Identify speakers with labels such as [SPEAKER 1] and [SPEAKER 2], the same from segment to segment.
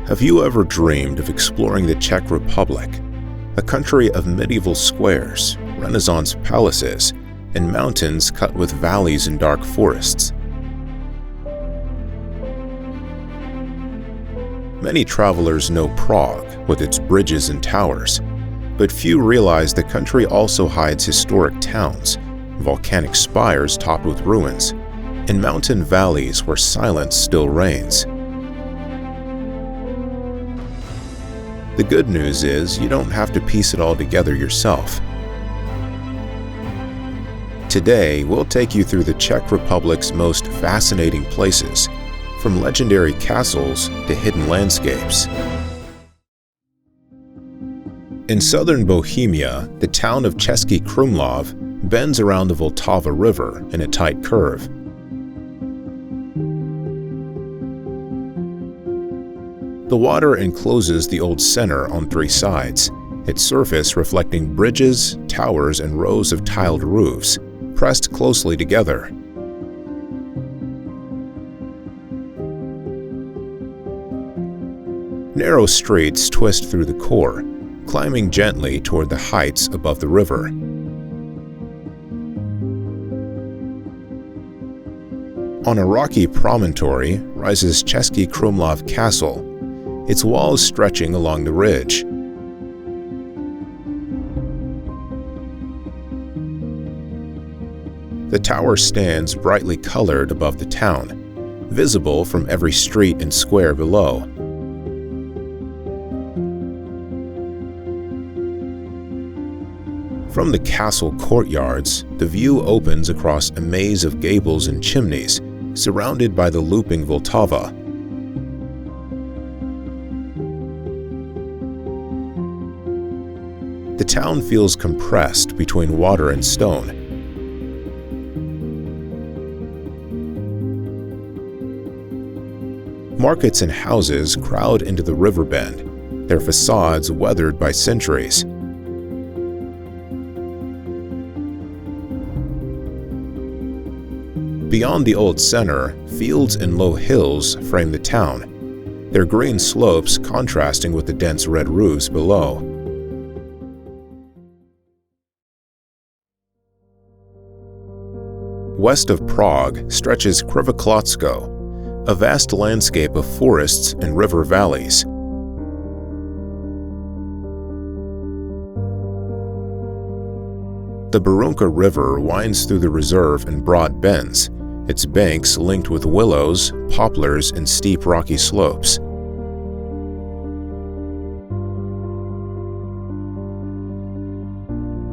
[SPEAKER 1] Have you ever dreamed of exploring the Czech Republic, a country of medieval squares, Renaissance palaces, and mountains cut with valleys and dark forests? Many travelers know Prague with its bridges and towers, but few realize the country also hides historic towns, volcanic spires topped with ruins, and mountain valleys where silence still reigns. The good news is you don't have to piece it all together yourself. Today, we'll take you through the Czech Republic's most fascinating places, from legendary castles to hidden landscapes. In southern Bohemia, the town of Český Krumlov bends around the Vltava River in a tight curve. The water encloses the old center on three sides, its surface reflecting bridges, towers, and rows of tiled roofs, pressed closely together. Narrow streets twist through the core, climbing gently toward the heights above the river. On a rocky promontory rises Český Krumlov Castle, its walls stretching along the ridge. The tower stands brightly colored above the town, visible from every street and square below. From the castle courtyards, the view opens across a maze of gables and chimneys, surrounded by the looping Vltava. The town feels compressed between water and stone. Markets and houses crowd into the river bend, their facades weathered by centuries. Beyond the old center, fields and low hills frame the town, their green slopes contrasting with the dense red roofs below. West of Prague stretches Křivoklátsko, a vast landscape of forests and river valleys. The Berounka River winds through the reserve in broad bends, its banks linked with willows, poplars, and steep rocky slopes.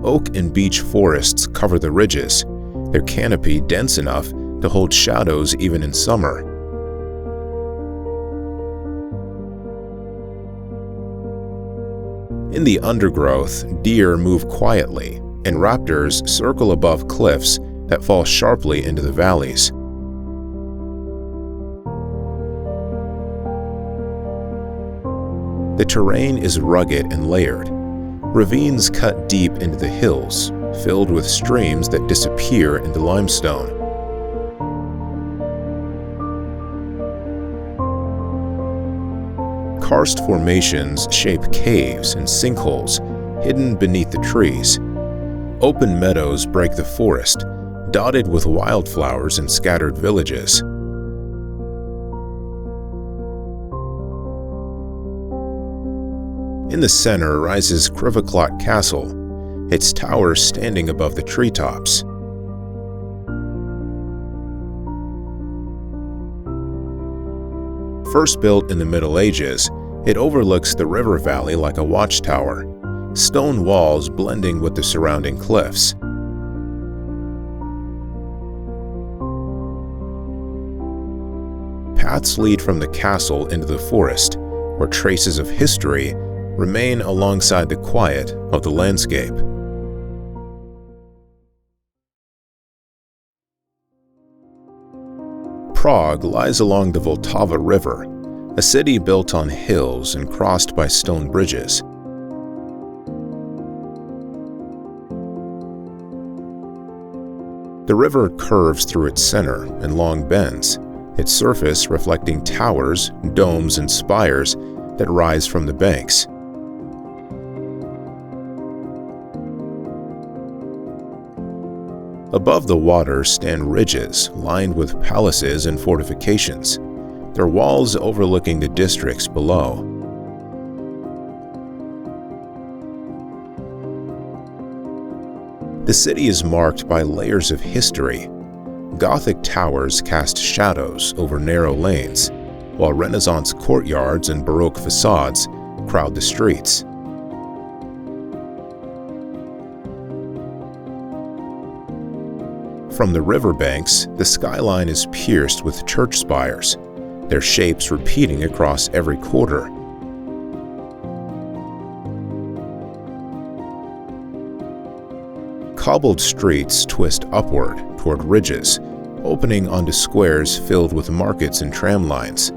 [SPEAKER 1] Oak and beech forests cover the ridges, their canopy dense enough to hold shadows even in summer. In the undergrowth, deer move quietly, and raptors circle above cliffs that fall sharply into the valleys. The terrain is rugged and layered. Ravines cut deep into the hills, filled with streams that disappear into limestone. Karst formations shape caves and sinkholes hidden beneath the trees. Open meadows break the forest, dotted with wildflowers and scattered villages. In the center rises Křivoklátsko Castle, its towers standing above the treetops. First built in the Middle Ages, it overlooks the river valley like a watchtower, stone walls blending with the surrounding cliffs. Paths lead from the castle into the forest, where traces of history remain alongside the quiet of the landscape. Prague lies along the Vltava River, a city built on hills and crossed by stone bridges. The river curves through its center in long bends, its surface reflecting towers, domes, and spires that rise from the banks. Above the water stand ridges lined with palaces and fortifications, their walls overlooking the districts below. The city is marked by layers of history. Gothic towers cast shadows over narrow lanes, while Renaissance courtyards and Baroque facades crowd the streets. From the riverbanks, the skyline is pierced with church spires, their shapes repeating across every quarter. Cobbled streets twist upward toward ridges, opening onto squares filled with markets and tram lines.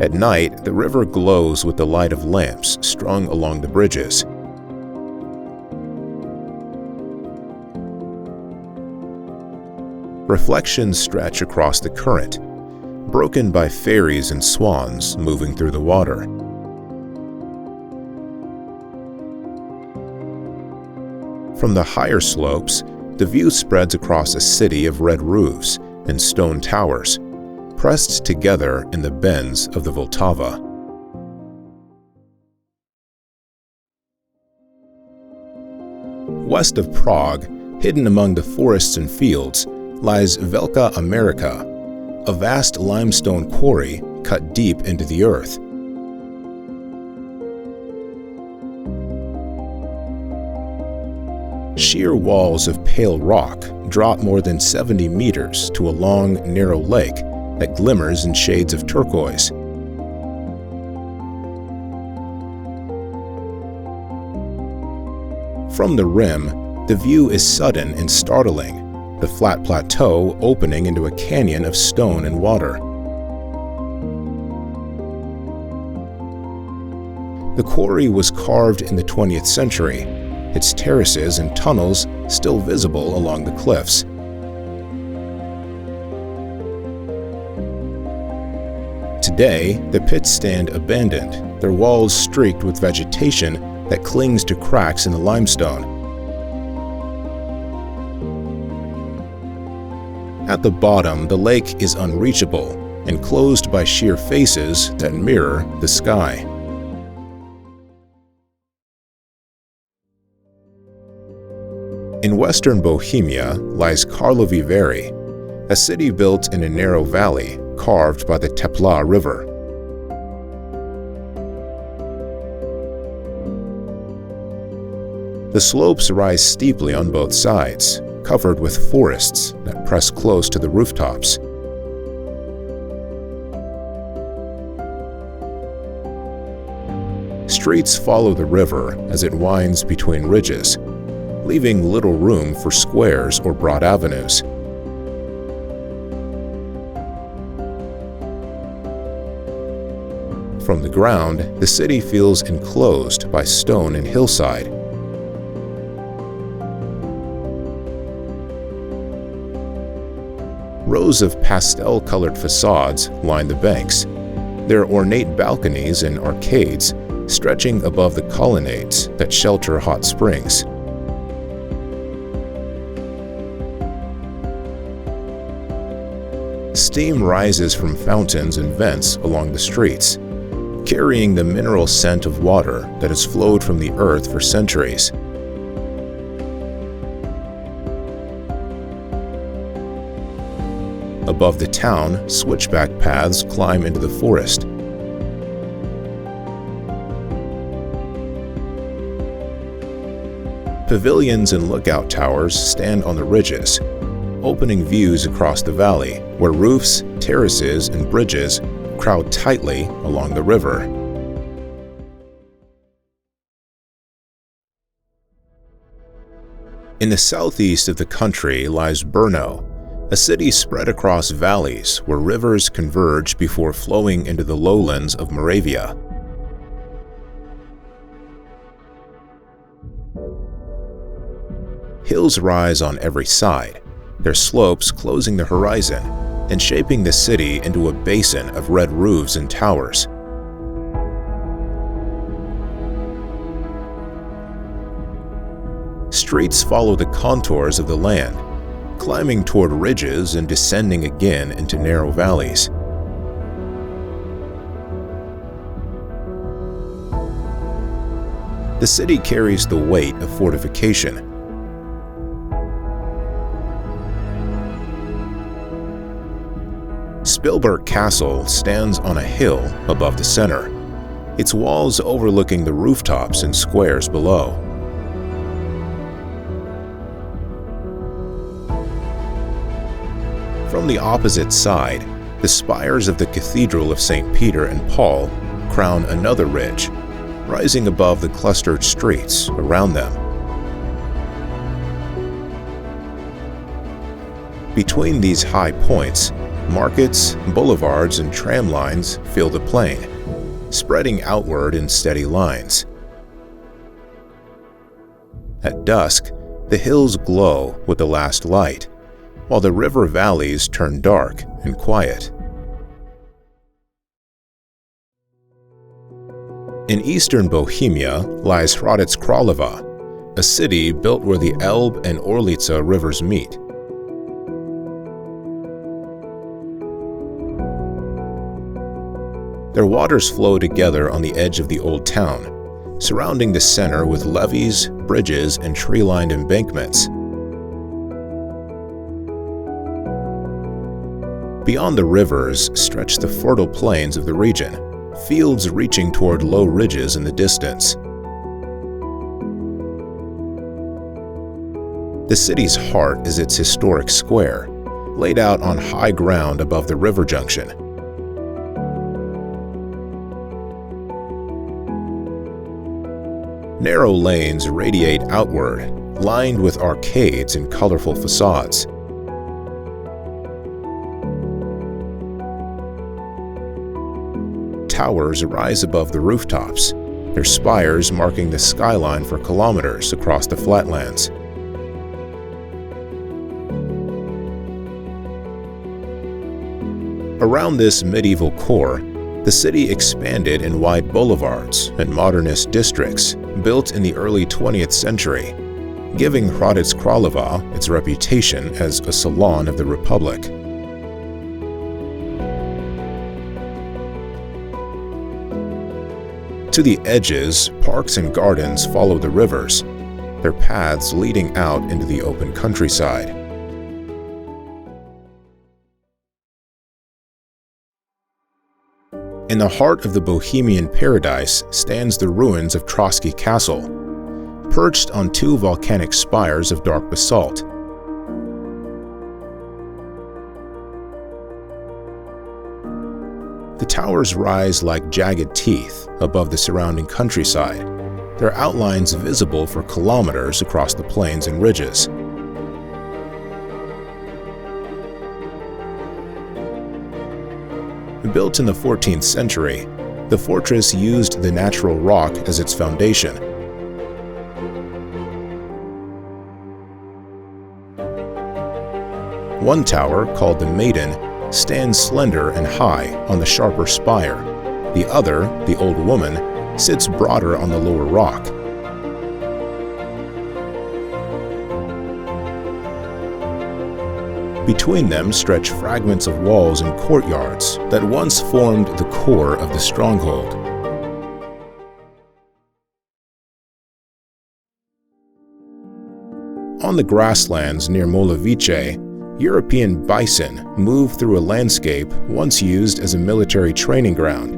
[SPEAKER 1] At night, the river glows with the light of lamps strung along the bridges. Reflections stretch across the current, broken by ferries and swans moving through the water. From the higher slopes, the view spreads across a city of red roofs and stone towers, pressed together in the bends of the Vltava. West of Prague, hidden among the forests and fields, lies Velka Amerika, a vast limestone quarry cut deep into the earth. Sheer walls of pale rock drop more than 70 meters to a long, narrow lake that glimmers in shades of turquoise. From the rim, the view is sudden and startling, the flat plateau opening into a canyon of stone and water. The quarry was carved in the 20th century, its terraces and tunnels still visible along the cliffs. Today, the pits stand abandoned, their walls streaked with vegetation that clings to cracks in the limestone. At the bottom, the lake is unreachable, enclosed by sheer faces that mirror the sky. In western Bohemia lies Karlovy Vary, a city built in a narrow valley carved by the Tepla River. The slopes rise steeply on both sides, covered with forests that press close to the rooftops. Streets follow the river as it winds between ridges, leaving little room for squares or broad avenues. From the ground, the city feels enclosed by stone and hillside. Rows of pastel-colored facades line the banks, their ornate balconies and arcades stretching above the colonnades that shelter hot springs. Steam rises from fountains and vents along the streets, carrying the mineral scent of water that has flowed from the earth for centuries. Above the town, switchback paths climb into the forest. Pavilions and lookout towers stand on the ridges, opening views across the valley, where roofs, terraces, and bridges crowd tightly along the river. In the southeast of the country lies Brno, a city spread across valleys where rivers converge before flowing into the lowlands of Moravia. Hills rise on every side, their slopes closing the horizon and shaping the city into a basin of red roofs and towers. Streets follow the contours of the land, climbing toward ridges and descending again into narrow valleys. The city carries the weight of fortification. Spilberg Castle stands on a hill above the center, its walls overlooking the rooftops and squares below. From the opposite side, the spires of the Cathedral of St. Peter and Paul crown another ridge, rising above the clustered streets around them. Between these high points, markets, boulevards, and tram lines fill the plain, spreading outward in steady lines. At dusk, the hills glow with the last light, while the river valleys turn dark and quiet. In eastern Bohemia lies Hradec Králové, a city built where the Elbe and Orlice rivers meet. Their waters flow together on the edge of the old town, surrounding the center with levees, bridges, and tree-lined embankments. Beyond the rivers stretch the fertile plains of the region, fields reaching toward low ridges in the distance. The city's heart is its historic square, laid out on high ground above the river junction. Narrow lanes radiate outward, lined with arcades and colorful facades. Towers rise above the rooftops, their spires marking the skyline for kilometers across the flatlands. Around this medieval core, the city expanded in wide boulevards and modernist districts built in the early 20th century, giving Hradec Králové its reputation as a salon of the Republic. To the edges, parks and gardens follow the rivers, their paths leading out into the open countryside. In the heart of the Bohemian paradise stands the ruins of Trosky Castle, perched on two volcanic spires of dark basalt. The towers rise like jagged teeth above the surrounding countryside, their outlines visible for kilometers across the plains and ridges. Built in the 14th century, the fortress used the natural rock as its foundation. One tower, called the Maiden, stands slender and high on the sharper spire. The other, the Old Woman, sits broader on the lower rock. Between them stretch fragments of walls and courtyards that once formed the core of the stronghold. On the grasslands near Milovice, European bison move through a landscape once used as a military training ground.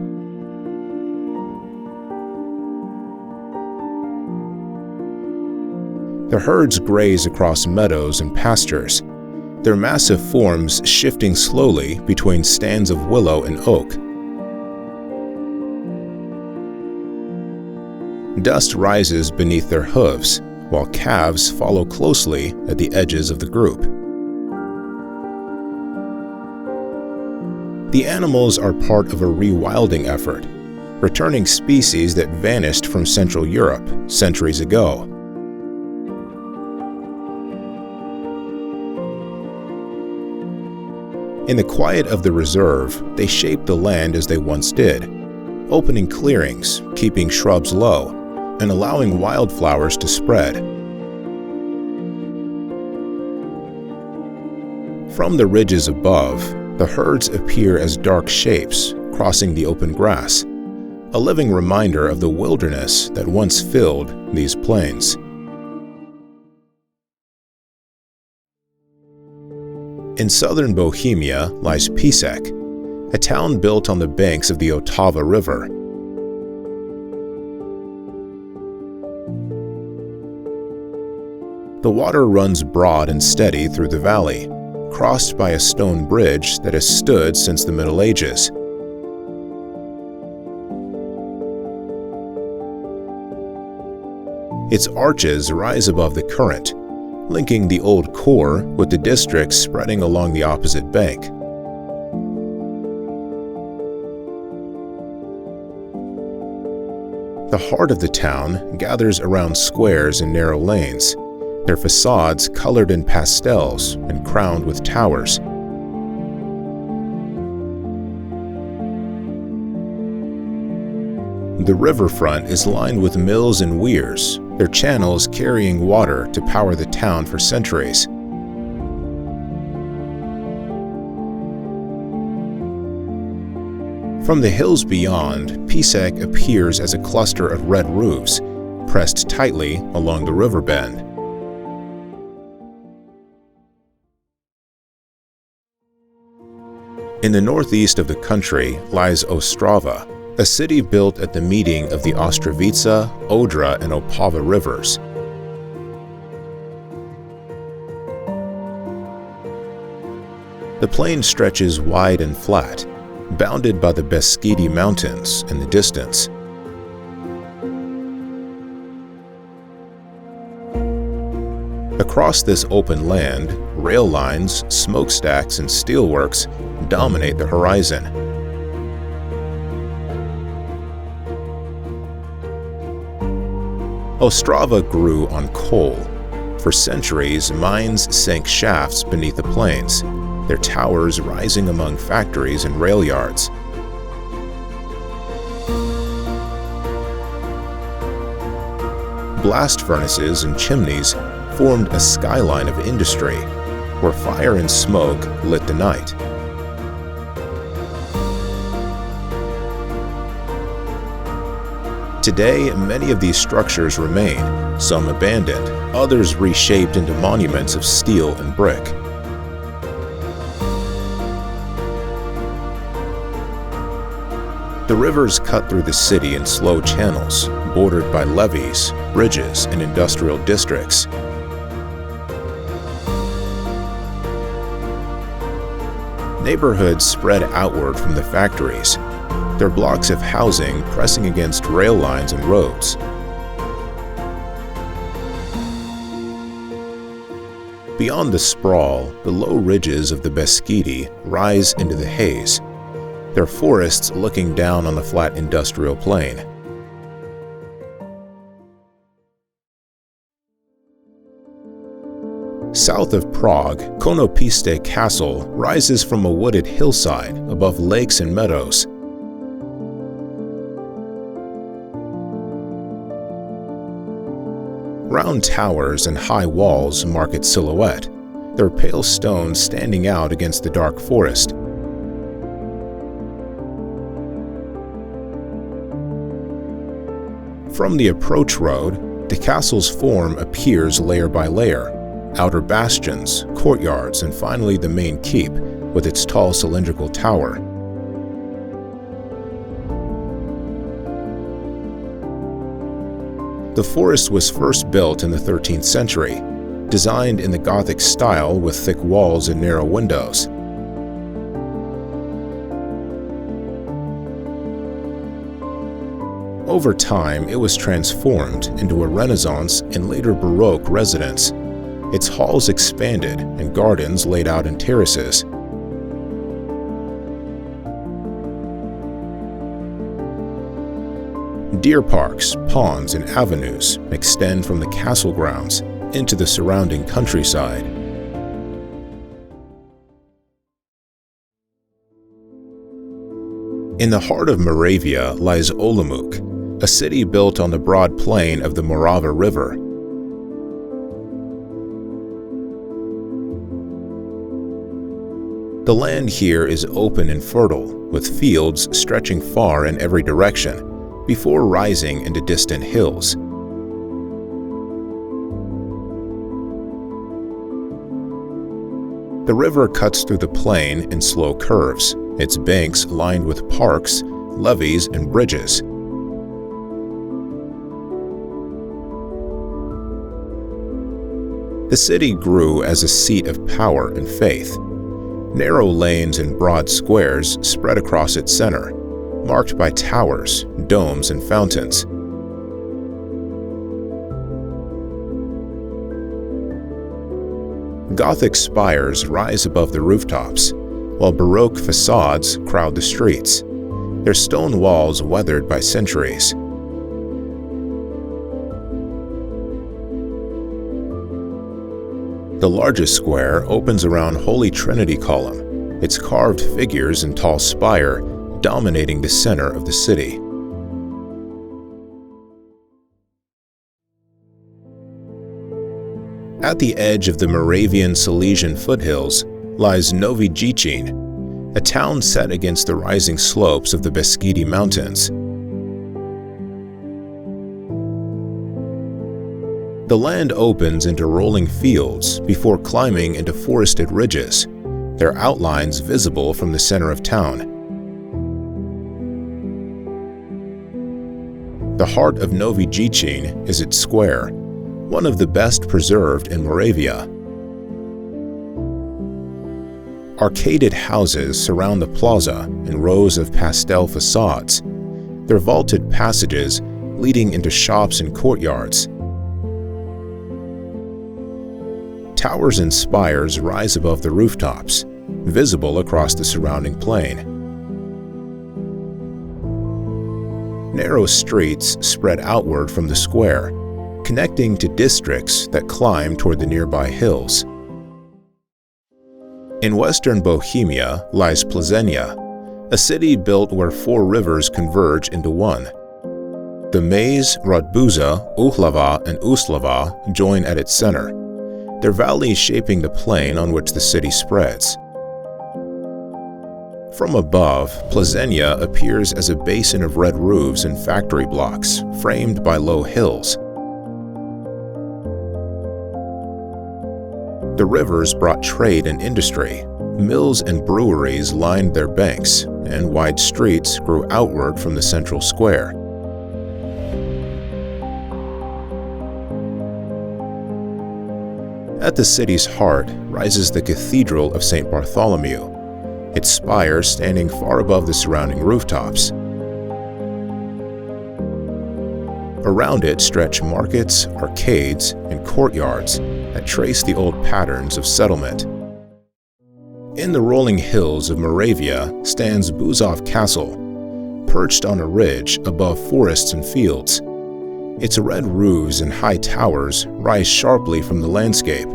[SPEAKER 1] The herds graze across meadows and pastures, their massive forms shifting slowly between stands of willow and oak. Dust rises beneath their hooves, while calves follow closely at the edges of the group. The animals are part of a rewilding effort, returning species that vanished from Central Europe centuries ago. In the quiet of the reserve, they shaped the land as they once did, opening clearings, keeping shrubs low, and allowing wildflowers to spread. From the ridges above, the herds appear as dark shapes crossing the open grass, a living reminder of the wilderness that once filled these plains. In southern Bohemia lies Písek, a town built on the banks of the Ostrava River. The water runs broad and steady through the valley, crossed by a stone bridge that has stood since the Middle Ages. Its arches rise above the current, linking the old core with the districts spreading along the opposite bank. The heart of the town gathers around squares and narrow lanes, their facades colored in pastels and crowned with towers. The riverfront is lined with mills and weirs, their channels carrying water to power the town for centuries. From the hills beyond, Písek appears as a cluster of red roofs, pressed tightly along the river bend. In the northeast of the country lies Ostrava, a city built at the meeting of the Ostravica, Odra, and Opava rivers. The plain stretches wide and flat, bounded by the Beskidi Mountains in the distance. Across this open land, rail lines, smokestacks, and steelworks dominate the horizon. Ostrava grew on coal. For centuries, mines sank shafts beneath the plains, their towers rising among factories and rail yards. Blast furnaces and chimneys formed a skyline of industry, where fire and smoke lit the night. Today, many of these structures remain, some abandoned, others reshaped into monuments of steel and brick. The rivers cut through the city in slow channels, bordered by levees, bridges, and industrial districts. Neighborhoods spread outward from the factories, their blocks of housing pressing against rail lines and roads. Beyond the sprawl, the low ridges of the Beskidi rise into the haze, their forests looking down on the flat industrial plain. South of Prague, Konopiste Castle rises from a wooded hillside above lakes and meadows. Round towers and high walls mark its silhouette, their pale stones standing out against the dark forest. From the approach road, the castle's form appears layer by layer, outer bastions, courtyards, and finally the main keep with its tall cylindrical tower. The forest was first built in the 13th century, designed in the Gothic style with thick walls and narrow windows. Over time, it was transformed into a Renaissance and later Baroque residence. Its halls expanded and gardens laid out in terraces. Deer parks, ponds, and avenues extend from the castle grounds into the surrounding countryside. In the heart of Moravia lies Olomouc, a city built on the broad plain of the Morava River. The land here is open and fertile, with fields stretching far in every direction, before rising into distant hills. The river cuts through the plain in slow curves, its banks lined with parks, levees, and bridges. The city grew as a seat of power and faith. Narrow lanes and broad squares spread across its center, marked by towers, domes, and fountains. Gothic spires rise above the rooftops, while Baroque facades crowd the streets, their stone walls weathered by centuries. The largest square opens around Holy Trinity Column, its carved figures and tall spire dominating the center of the city. At the edge of the Moravian Silesian foothills lies Nový Jičín, a town set against the rising slopes of the Beskidi Mountains. The land opens into rolling fields before climbing into forested ridges, their outlines visible from the center of town. The heart of Nový Jičín is its square, one of the best preserved in Moravia. Arcaded houses surround the plaza in rows of pastel facades, their vaulted passages leading into shops and courtyards. Towers and spires rise above the rooftops, visible across the surrounding plain. Narrow streets spread outward from the square, connecting to districts that climb toward the nearby hills. In western Bohemia lies Plzeň, a city built where four rivers converge into one. The Maze, Radbuza, Uhlava, and Ostrava join at its center, their valleys shaping the plain on which the city spreads. From above, Plzeň appears as a basin of red roofs and factory blocks, framed by low hills. The rivers brought trade and industry. Mills and breweries lined their banks, and wide streets grew outward from the central square. At the city's heart rises the Cathedral of St. Bartholomew, its spire standing far above the surrounding rooftops. Around it stretch markets, arcades, and courtyards that trace the old patterns of settlement. In the rolling hills of Moravia stands Bouzov Castle, perched on a ridge above forests and fields. Its red roofs and high towers rise sharply from the landscape,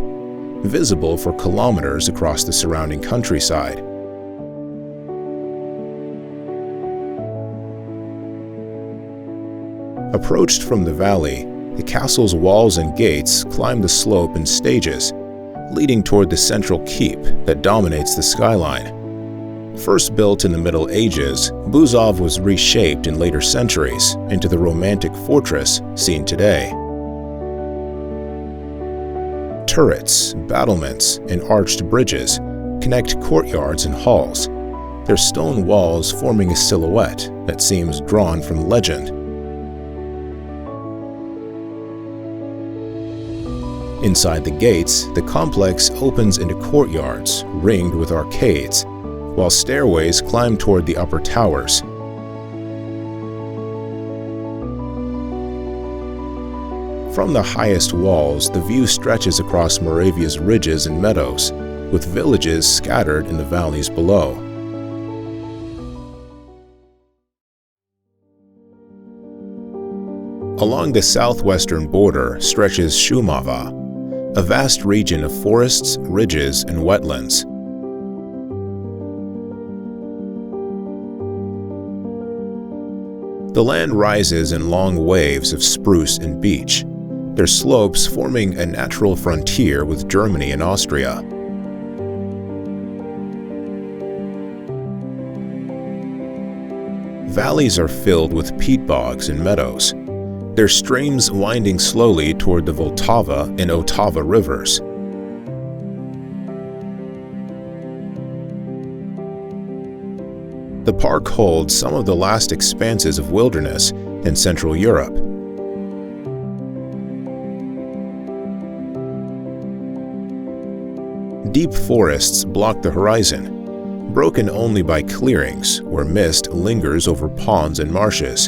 [SPEAKER 1] visible for kilometers across the surrounding countryside. Approached from the valley, the castle's walls and gates climb the slope in stages, leading toward the central keep that dominates the skyline. First built in the Middle Ages, Bouzov was reshaped in later centuries into the romantic fortress seen today. Turrets, battlements, and arched bridges connect courtyards and halls, their stone walls forming a silhouette that seems drawn from legend. Inside the gates, the complex opens into courtyards ringed with arcades, while stairways climb toward the upper towers. From the highest walls, the view stretches across Moravia's ridges and meadows, with villages scattered in the valleys below. Along the southwestern border stretches Šumava, a vast region of forests, ridges, and wetlands. The land rises in long waves of spruce and beech, their slopes forming a natural frontier with Germany and Austria. Valleys are filled with peat bogs and meadows, their streams winding slowly toward the Vltava and Otava rivers. The park holds some of the last expanses of wilderness in Central Europe. Deep forests block the horizon, broken only by clearings where mist lingers over ponds and marshes.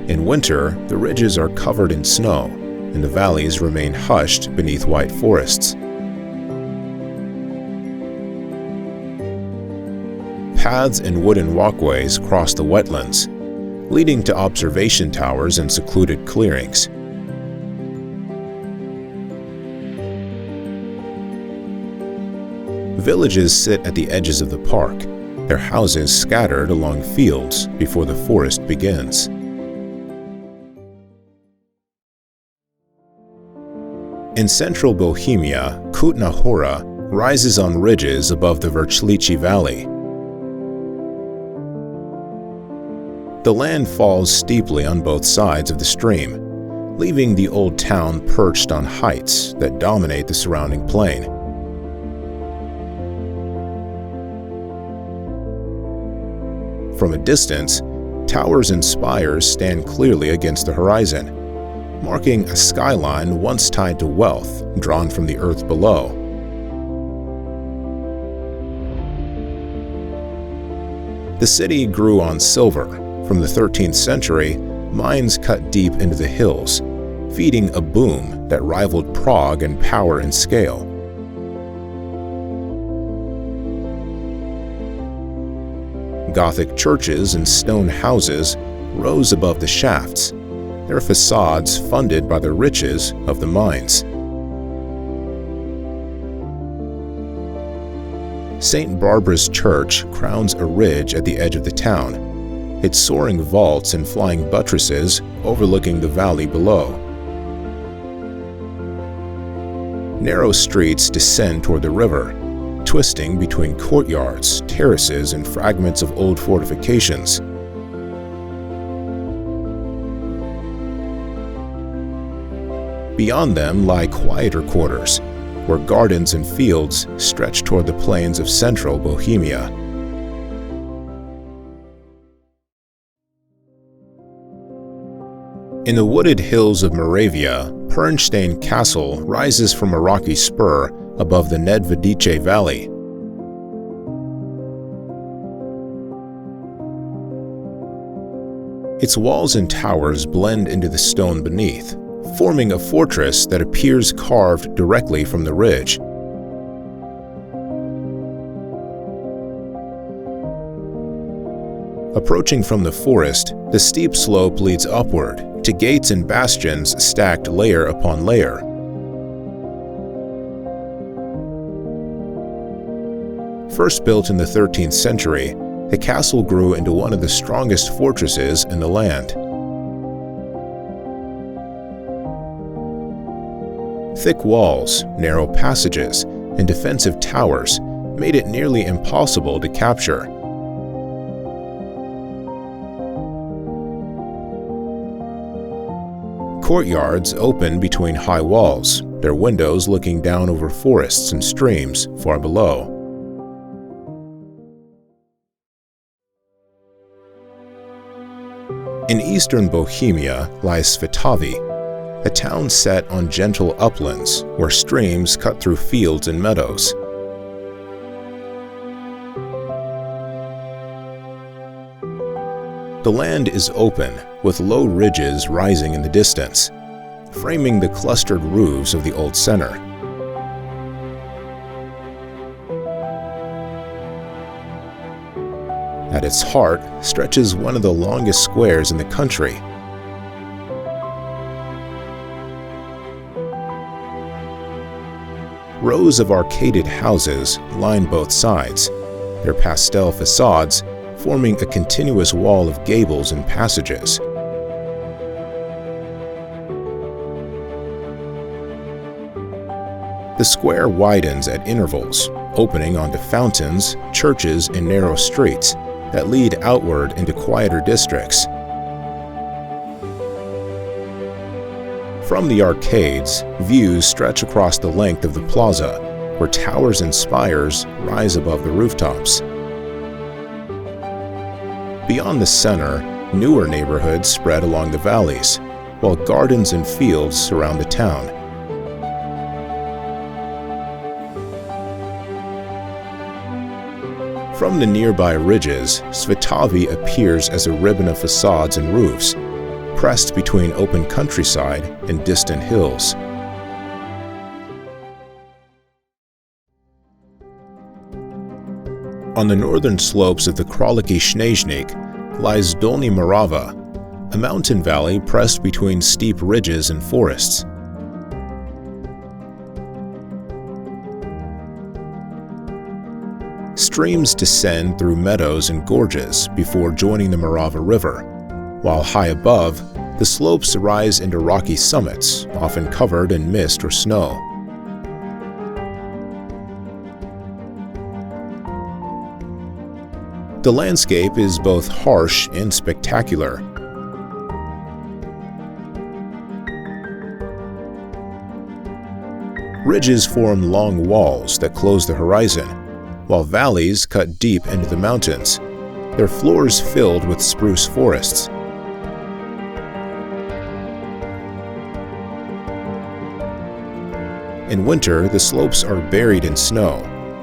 [SPEAKER 1] In winter, the ridges are covered in snow, and the valleys remain hushed beneath white forests. Paths and wooden walkways cross the wetlands, leading to observation towers and secluded clearings. Villages sit at the edges of the park, their houses scattered along fields before the forest begins. In central Bohemia, Kutná Hora rises on ridges above the Vrchličí Valley. The land falls steeply on both sides of the stream, leaving the old town perched on heights that dominate the surrounding plain. From a distance, towers and spires stand clearly against the horizon, marking a skyline once tied to wealth drawn from the earth below. The city grew on silver. From the 13th century, mines cut deep into the hills, feeding a boom that rivaled Prague in power and scale. Gothic churches and stone houses rose above the shafts, their facades funded by the riches of the mines. St. Barbara's Church crowns a ridge at the edge of the town, its soaring vaults and flying buttresses overlooking the valley below. Narrow streets descend toward the river, twisting between courtyards, terraces, and fragments of old fortifications. Beyond them lie quieter quarters, where gardens and fields stretch toward the plains of central Bohemia. In the wooded hills of Moravia, Pernstein Castle rises from a rocky spur above the Nedvedice Valley. Its walls and towers blend into the stone beneath, forming a fortress that appears carved directly from the ridge. Approaching from the forest, the steep slope leads upward to gates and bastions stacked layer upon layer. First built in the 13th century, the castle grew into one of the strongest fortresses in the land. Thick walls, narrow passages, and defensive towers made it nearly impossible to capture. Courtyards open between high walls, their windows looking down over forests and streams far below. In eastern Bohemia lies Svitavy, a town set on gentle uplands where streams cut through fields and meadows. The land is open, with low ridges rising in the distance, framing the clustered roofs of the old center. At its heart stretches one of the longest squares in the country. Rows of arcaded houses line both sides, their pastel facades forming a continuous wall of gables and passages. The square widens at intervals, opening onto fountains, churches, and narrow streets that lead outward into quieter districts. From the arcades, views stretch across the length of the plaza, where towers and spires rise above the rooftops. Beyond the center, newer neighborhoods spread along the valleys, while gardens and fields surround the town. From the nearby ridges, Svitavy appears as a ribbon of facades and roofs, pressed between open countryside and distant hills. On the northern slopes of the Kraloky Snezhnik lies Dolní Morava, a mountain valley pressed between steep ridges and forests. Streams descend through meadows and gorges before joining the Morava River, while high above, the slopes rise into rocky summits, often covered in mist or snow. The landscape is both harsh and spectacular. Ridges form long walls that close the horizon, while valleys cut deep into the mountains, their floors filled with spruce forests. In winter, the slopes are buried in snow,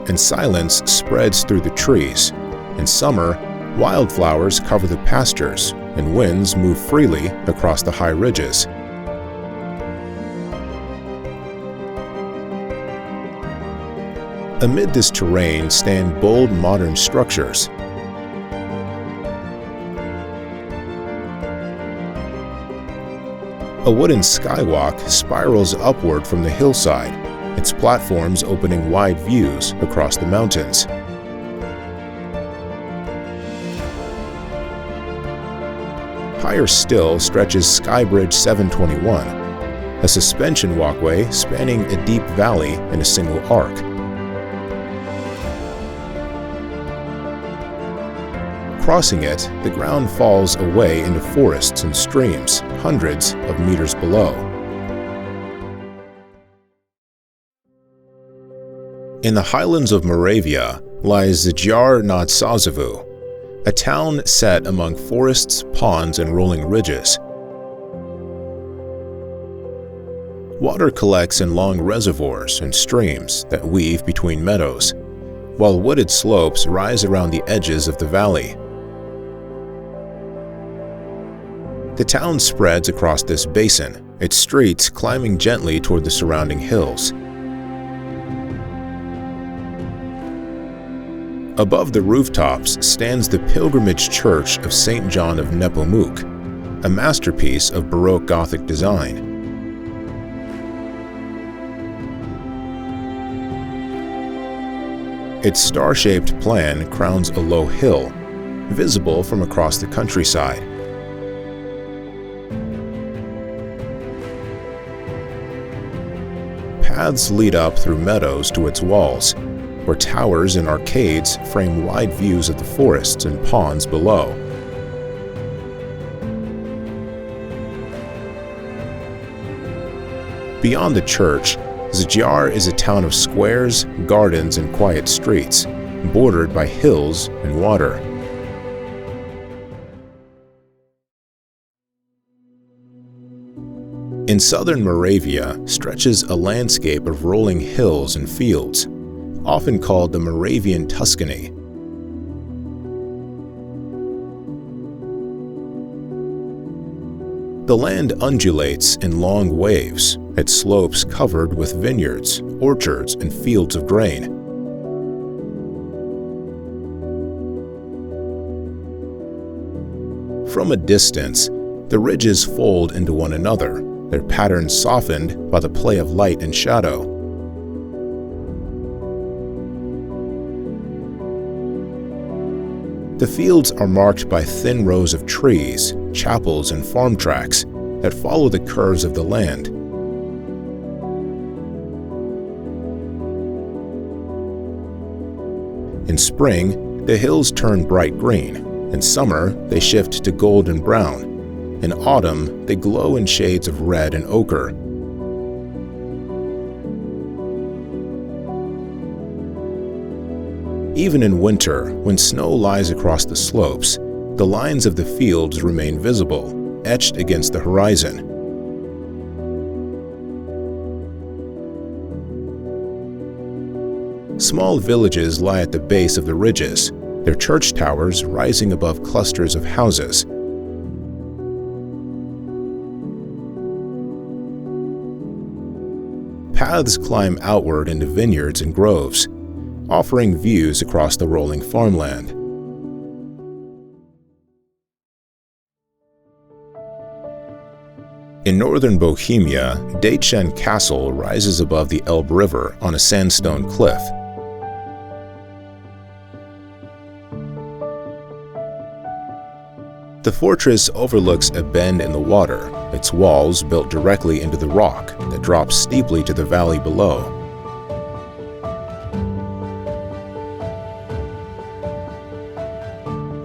[SPEAKER 1] and silence spreads through the trees. In summer, wildflowers cover the pastures, and winds move freely across the high ridges. Amid this terrain stand bold modern structures. A wooden skywalk spirals upward from the hillside, its platforms opening wide views across the mountains. Higher still stretches Skybridge 721, a suspension walkway spanning a deep valley in a single arc. Crossing it, the ground falls away into forests and streams, hundreds of meters below. In the highlands of Moravia lies Zjar nad Sázavou, a town set among forests, ponds, and rolling ridges. Water collects in long reservoirs and streams that weave between meadows, while wooded slopes rise around the edges of the valley. The town spreads across this basin, its streets climbing gently toward the surrounding hills. Above the rooftops stands the pilgrimage church of St. John of Nepomuk, a masterpiece of Baroque Gothic design. Its star-shaped plan crowns a low hill, visible from across the countryside. Paths lead up through meadows to its walls, where towers and arcades frame wide views of the forests and ponds below. Beyond the church, Zjar is a town of squares, gardens, and quiet streets, bordered by hills and water. In southern Moravia stretches a landscape of rolling hills and fields, often called the Moravian Tuscany. The land undulates in long waves, its slopes covered with vineyards, orchards, and fields of grain. From a distance, the ridges fold into one another, their patterns softened by the play of light and shadow. The fields are marked by thin rows of trees, chapels, and farm tracks that follow the curves of the land. In spring, the hills turn bright green. In summer, they shift to gold and brown. In autumn, they glow in shades of red and ochre. Even in winter, when snow lies across the slopes, the lines of the fields remain visible, etched against the horizon. Small villages lie at the base of the ridges, their church towers rising above clusters of houses. Paths climb outward into vineyards and groves, offering views across the rolling farmland. In northern Bohemia, Děčín Castle rises above the Elbe River on a sandstone cliff. The fortress overlooks a bend in the water, its walls built directly into the rock that drops steeply to the valley below.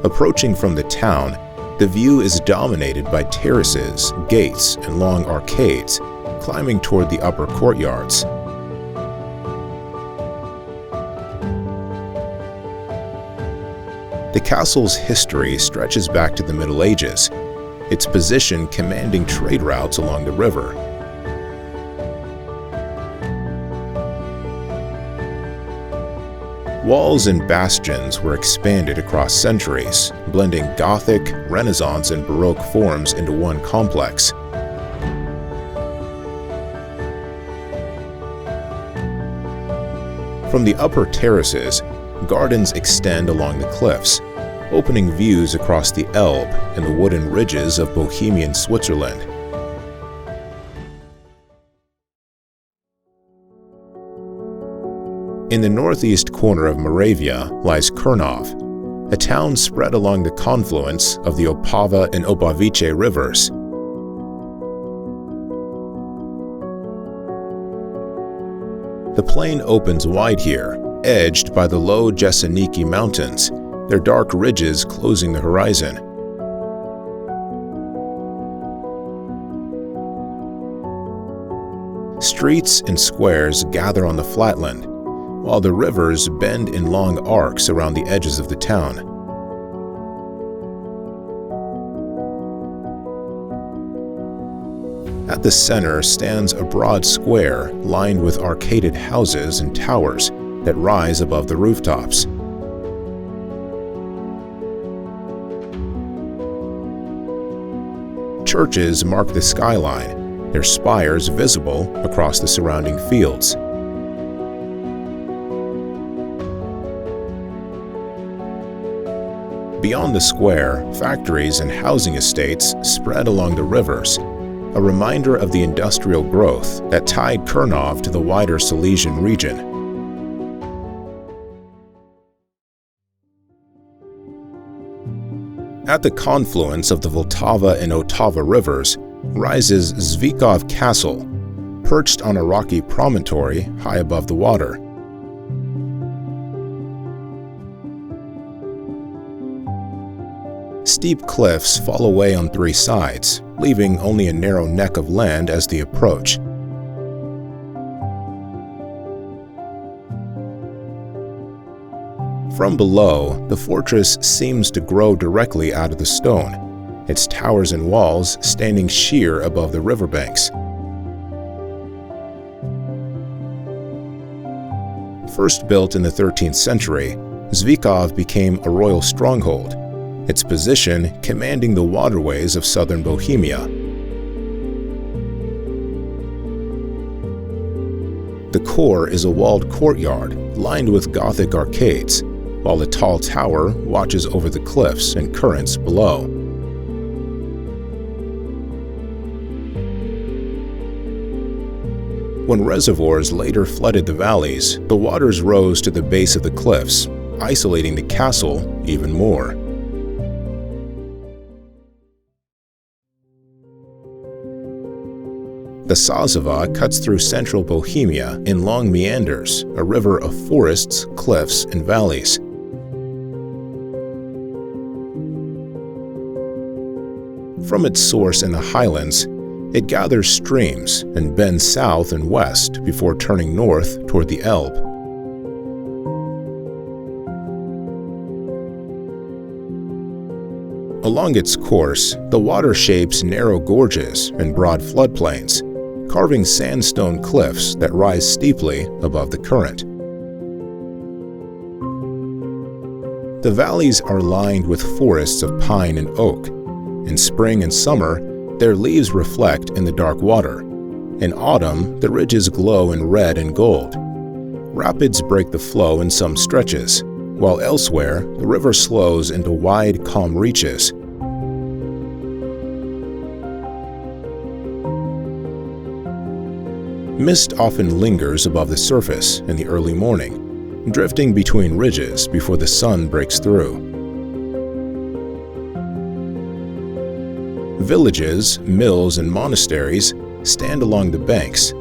[SPEAKER 1] Approaching from the town, the view is dominated by terraces, gates, and long arcades, climbing toward the upper courtyards. The castle's history stretches back to the Middle Ages, its position commanding trade routes along the river. Walls and bastions were expanded across centuries, blending Gothic, Renaissance, and Baroque forms into one complex. From the upper terraces, gardens extend along the cliffs, opening views across the Elbe and the wooden ridges of Bohemian Switzerland. In the northeast corner of Moravia lies Krumlov, a town spread along the confluence of the Opava and Opavice rivers. The plain opens wide here, edged by the low Jeseniki Mountains, their dark ridges closing the horizon. Streets and squares gather on the flatland, while the rivers bend in long arcs around the edges of the town. At the center stands a broad square lined with arcaded houses and towers that rise above the rooftops. Churches mark the skyline, their spires visible across the surrounding fields. Beyond the square, factories and housing estates spread along the rivers, a reminder of the industrial growth that tied Krumlov to the wider Silesian region. At the confluence of the Vltava and Otava rivers rises Zvíkov Castle, perched on a rocky promontory high above the water. Steep cliffs fall away on three sides, leaving only a narrow neck of land as they approach. From below, the fortress seems to grow directly out of the stone, its towers and walls standing sheer above the riverbanks. First built in the 13th century, Zvíkov became a royal stronghold, its position commanding the waterways of southern Bohemia. The core is a walled courtyard lined with Gothic arcades, while a tall tower watches over the cliffs and currents below. When reservoirs later flooded the valleys, the waters rose to the base of the cliffs, isolating the castle even more. The Sazava cuts through central Bohemia in long meanders, a river of forests, cliffs, and valleys. From its source in the highlands, it gathers streams and bends south and west before turning north toward the Elbe. Along its course, the water shapes narrow gorges and broad floodplains, carving sandstone cliffs that rise steeply above the current. The valleys are lined with forests of pine and oak. In spring and summer, their leaves reflect in the dark water. In autumn, the ridges glow in red and gold. Rapids break the flow in some stretches, while elsewhere, the river slows into wide, calm reaches. Mist often lingers above the surface in the early morning, drifting between ridges before the sun breaks through. Villages, mills, and monasteries stand along the banks,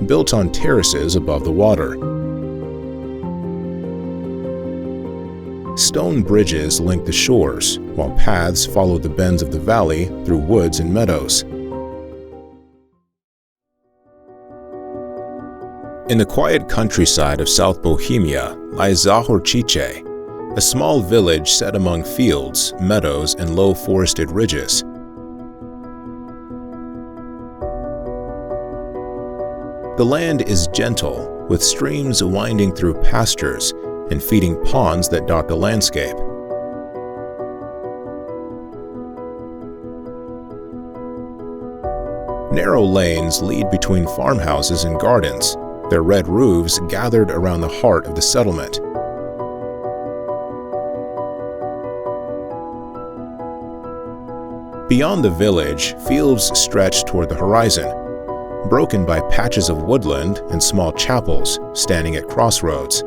[SPEAKER 1] built on terraces above the water. Stone bridges link the shores, while paths follow the bends of the valley through woods and meadows. In the quiet countryside of South Bohemia lies Zahorčice, a small village set among fields, meadows, and low forested ridges. The land is gentle, with streams winding through pastures and feeding ponds that dot the landscape. Narrow lanes lead between farmhouses and gardens, their red roofs gathered around the heart of the settlement. Beyond the village, fields stretch toward the horizon, broken by patches of woodland and small chapels standing at crossroads.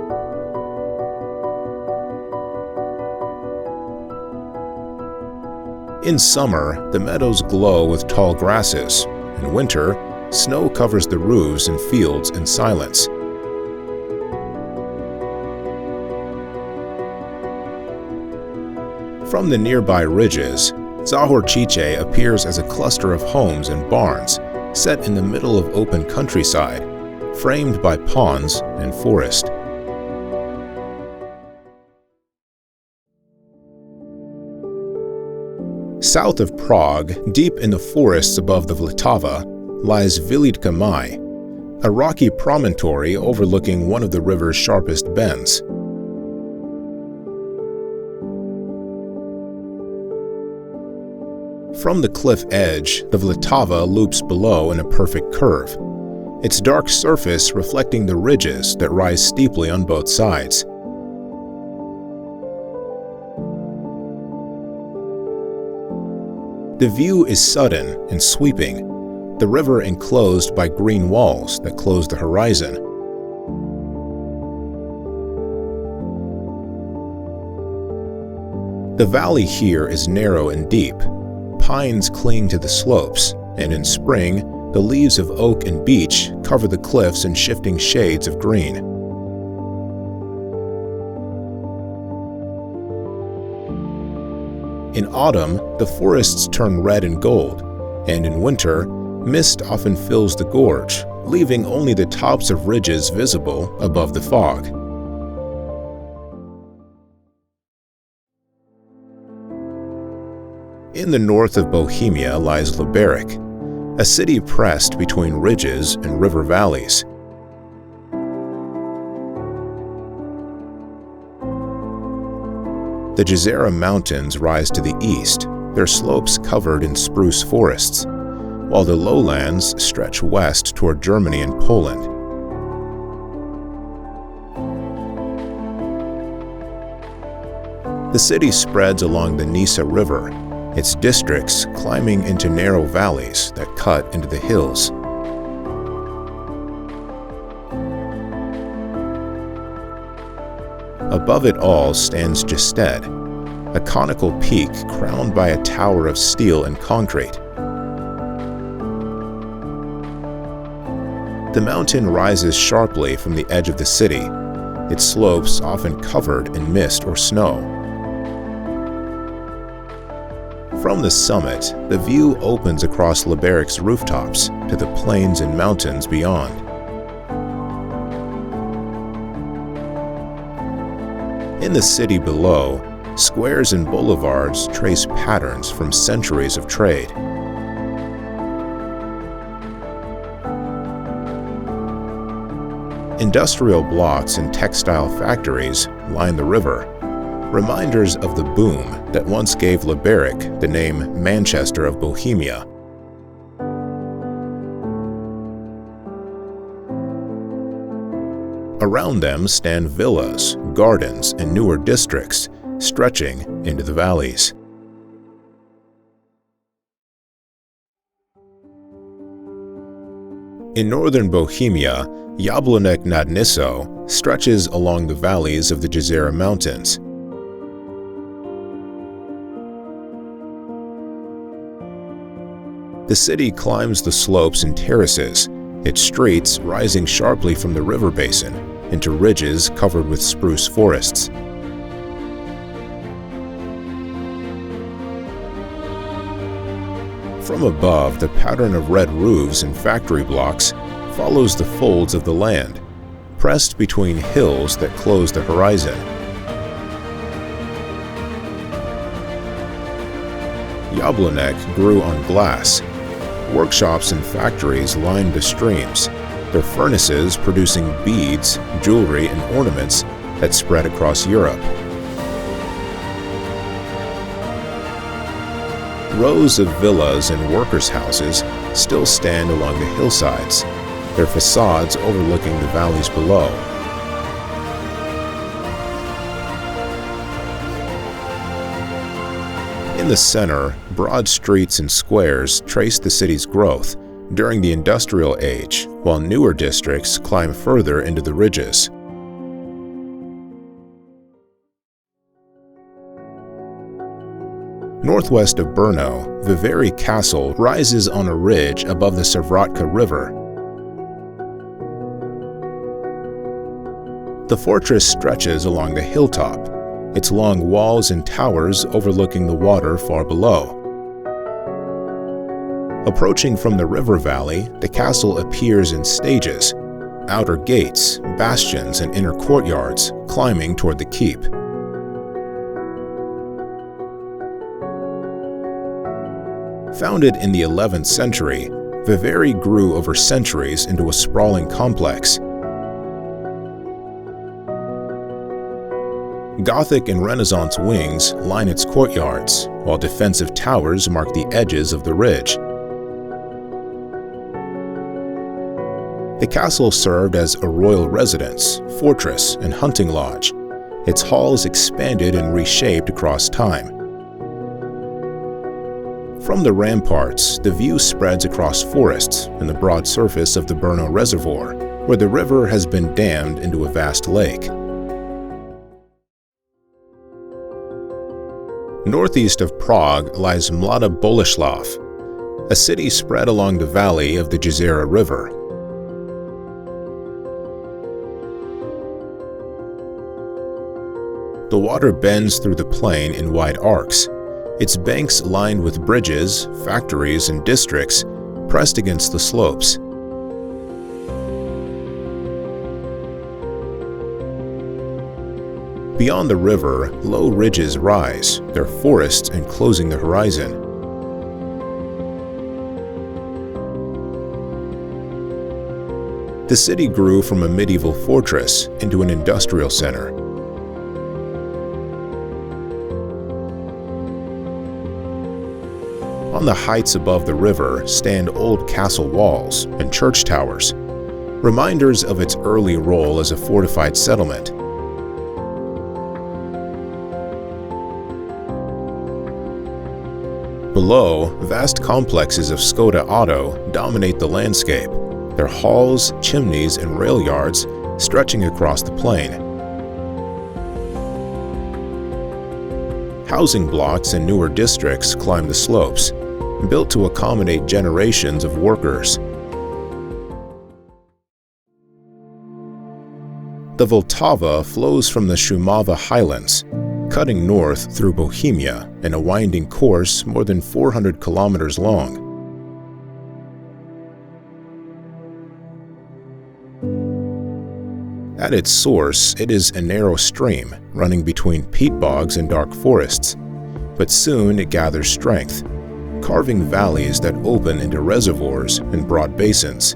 [SPEAKER 1] In summer, the meadows glow with tall grasses. In winter, snow covers the roofs and fields in silence. From the nearby ridges, Zahorčice appears as a cluster of homes and barns set in the middle of open countryside, framed by ponds and forest. South of Prague, deep in the forests above the Vltava, lies Vyhlidka Maj, a rocky promontory overlooking one of the river's sharpest bends. From the cliff edge, the Vltava loops below in a perfect curve, its dark surface reflecting the ridges that rise steeply on both sides. The view is sudden and sweeping, the river enclosed by green walls that close the horizon. The valley here is narrow and deep. Pines cling to the slopes, and in spring, the leaves of oak and beech cover the cliffs in shifting shades of green. In autumn, the forests turn red and gold, and in winter, mist often fills the gorge, leaving only the tops of ridges visible above the fog. In the north of Bohemia lies Liberec, a city pressed between ridges and river valleys. The Jezera Mountains rise to the east, their slopes covered in spruce forests, while the lowlands stretch west toward Germany and Poland. The city spreads along the Nisa River, its districts climbing into narrow valleys that cut into the hills. Above it all stands Gested, a conical peak crowned by a tower of steel and concrete. The mountain rises sharply from the edge of the city, its slopes often covered in mist or snow. From the summit, the view opens across Liberec's rooftops to the plains and mountains beyond. In the city below, squares and boulevards trace patterns from centuries of trade. Industrial blocks and textile factories line the river, reminders of the boom that once gave Liberec the name Manchester of Bohemia. Around them stand villas, gardens, and newer districts stretching into the valleys. In northern Bohemia, Jablonek nad Nisou stretches along the valleys of the Jezera Mountains. The city climbs the slopes and terraces, its streets rising sharply from the river basin into ridges covered with spruce forests. From above, the pattern of red roofs and factory blocks follows the folds of the land, pressed between hills that close the horizon. Jablonek grew on glass. Workshops and factories lined the streams, their furnaces producing beads, jewelry, and ornaments that spread across Europe. Rows of villas and workers' houses still stand along the hillsides, their facades overlooking the valleys below. In the center, broad streets and squares trace the city's growth during the industrial age, while newer districts climb further into the ridges. Northwest of Brno, Veveri Castle rises on a ridge above the Savratka River. The fortress stretches along the hilltop, its long walls and towers overlooking the water far below. Approaching from the river valley, the castle appears in stages, outer gates, bastions, and inner courtyards, climbing toward the keep. Founded in the 11th century, Veveri grew over centuries into a sprawling complex. Gothic and Renaissance wings line its courtyards, while defensive towers mark the edges of the ridge. The castle served as a royal residence, fortress, and hunting lodge. Its halls expanded and reshaped across time. From the ramparts, the view spreads across forests and the broad surface of the Brno Reservoir, where the river has been dammed into a vast lake. Northeast of Prague lies Mladá Boleslav, a city spread along the valley of the Jezera River. The water bends through the plain in wide arcs, its banks lined with bridges, factories, and districts pressed against the slopes. Beyond the river, low ridges rise, their forests enclosing the horizon. The city grew from a medieval fortress into an industrial center. On the heights above the river stand old castle walls and church towers, reminders of its early role as a fortified settlement. Below, vast complexes of Skoda Auto dominate the landscape, their halls, chimneys, and rail yards stretching across the plain. Housing blocks and newer districts climb the slopes, built to accommodate generations of workers. The Vltava flows from the Šumava highlands, cutting north through Bohemia in a winding course more than 400 kilometers long. At its source, it is a narrow stream running between peat bogs and dark forests, but soon it gathers strength, carving valleys that open into reservoirs and broad basins.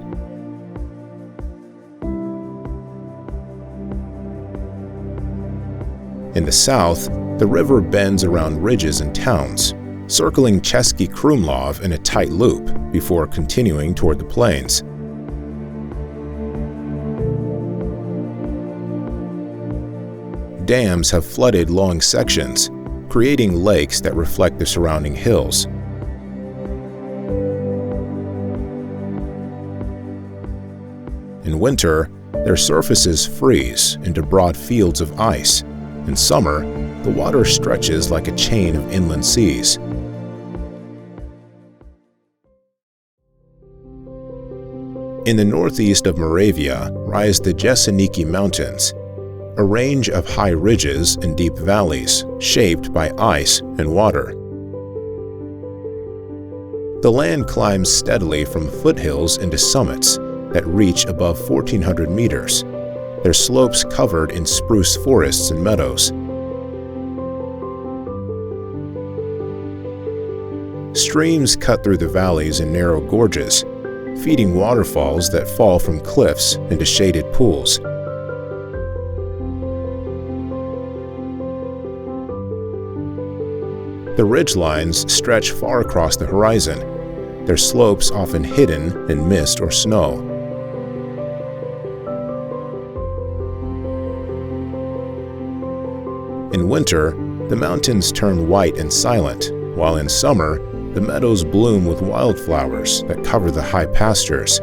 [SPEAKER 1] In the south, the river bends around ridges and towns, circling Český Krumlov in a tight loop before continuing toward the plains. Dams have flooded long sections, creating lakes that reflect the surrounding hills. In winter, their surfaces freeze into broad fields of ice. In summer, the water stretches like a chain of inland seas. In the northeast of Moravia rise the Jeseniki Mountains, a range of high ridges and deep valleys shaped by ice and water. The land climbs steadily from foothills into summits that reach above 1,400 meters, their slopes covered in spruce forests and meadows. Streams cut through the valleys in narrow gorges, feeding waterfalls that fall from cliffs into shaded pools. The ridgelines stretch far across the horizon, their slopes often hidden in mist or snow. In winter, the mountains turn white and silent, while in summer, the meadows bloom with wildflowers that cover the high pastures.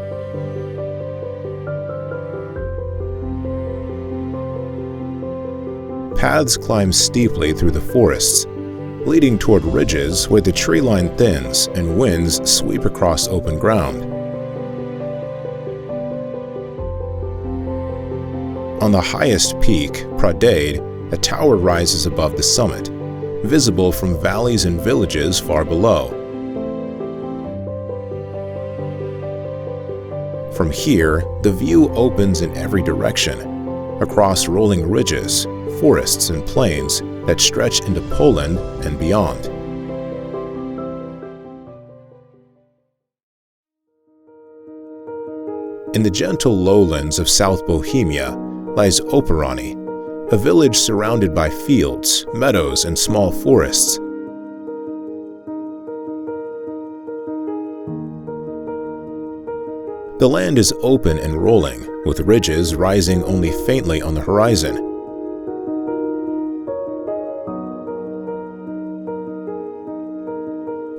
[SPEAKER 1] Paths climb steeply through the forests, leading toward ridges where the tree line thins and winds sweep across open ground. On the highest peak, Prague, a tower rises above the summit, visible from valleys and villages far below. From here, the view opens in every direction, across rolling ridges, forests, and plains that stretch into Poland and beyond. In the gentle lowlands of South Bohemia lies Operany, a village surrounded by fields, meadows, and small forests. The land is open and rolling, with ridges rising only faintly on the horizon.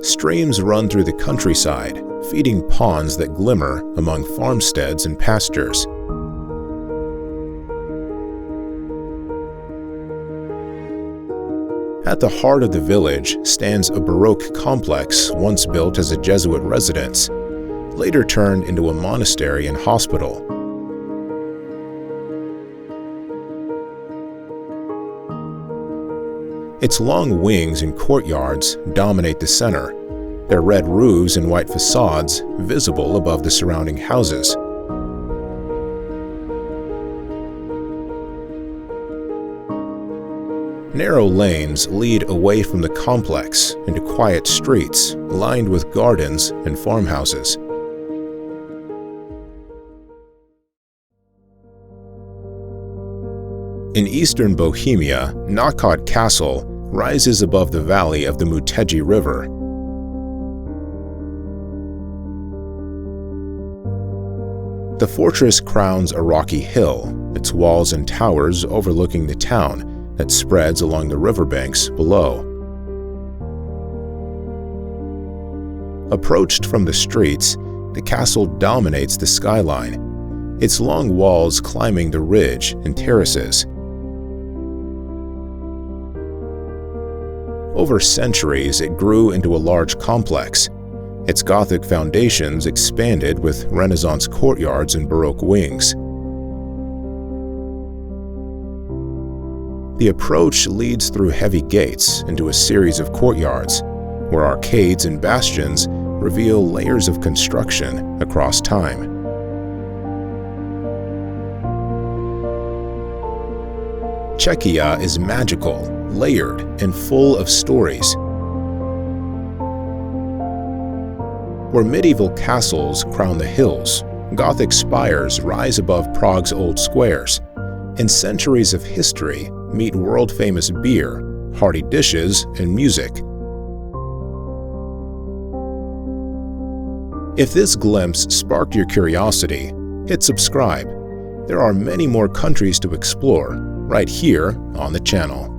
[SPEAKER 1] Streams run through the countryside, feeding ponds that glimmer among farmsteads and pastures. At the heart of the village stands a Baroque complex once built as a Jesuit residence, later turned into a monastery and hospital. Its long wings and courtyards dominate the center, their red roofs and white facades visible above the surrounding houses. Narrow lanes lead away from the complex into quiet streets lined with gardens and farmhouses. In eastern Bohemia, Náchod Castle rises above the valley of the Mutegi River. The fortress crowns a rocky hill, its walls and towers overlooking the town that spreads along the riverbanks below. Approached from the streets, the castle dominates the skyline, its long walls climbing the ridge and terraces. Over centuries, it grew into a large complex. Its Gothic foundations expanded with Renaissance courtyards and Baroque wings. The approach leads through heavy gates into a series of courtyards, where arcades and bastions reveal layers of construction across time. Czechia is magical, layered, and full of stories. Where medieval castles crown the hills, Gothic spires rise above Prague's old squares, and centuries of history meet world-famous beer, hearty dishes, and music. If this glimpse sparked your curiosity, hit subscribe. There are many more countries to explore right here on the channel.